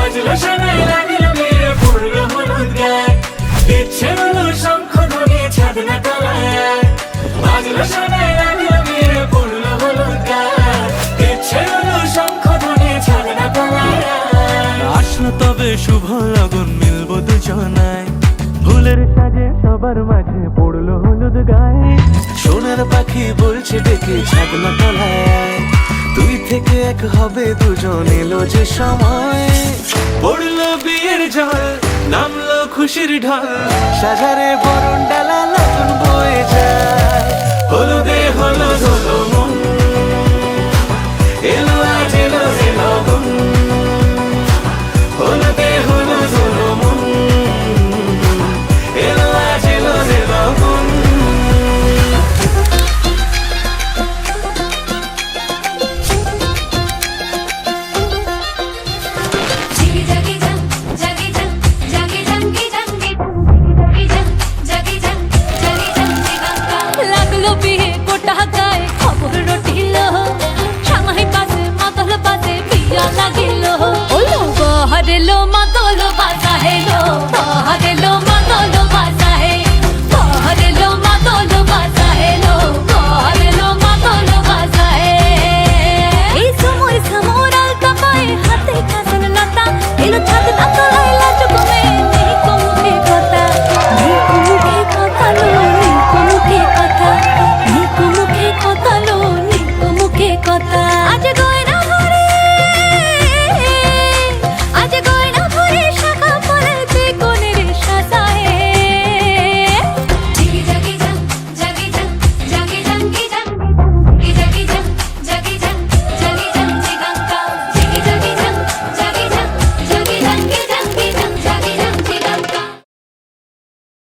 বাজলো শোনাই লাগিল মেরে পড়লো হলুদ গায়ে, ইচ্ছে হলো শঙ্খ ধ্বনি ছাদ না তলায়। বাজলো শোনাই লাগিল মেরে পড়লো হলুদ গায়ে, ইচ্ছে হলো শঙ্খ ধ্বনি ছাদ না তলায়। আসলো তবে শুভ লগন মিলবো দুজনায়, ফুলের সাজে সবার মাঝে পড়লো হলুদ গায়ে। সোনার পাখি বলছে ডেকে ছাদনা তলায়, দুই থেকে এক হবে দুজন, এলো যে সময়। পড়লো বিয়ের জল, নামলো খুশির ঢল, সাজারে বরণ ডালা নতুন বয়ে যায়।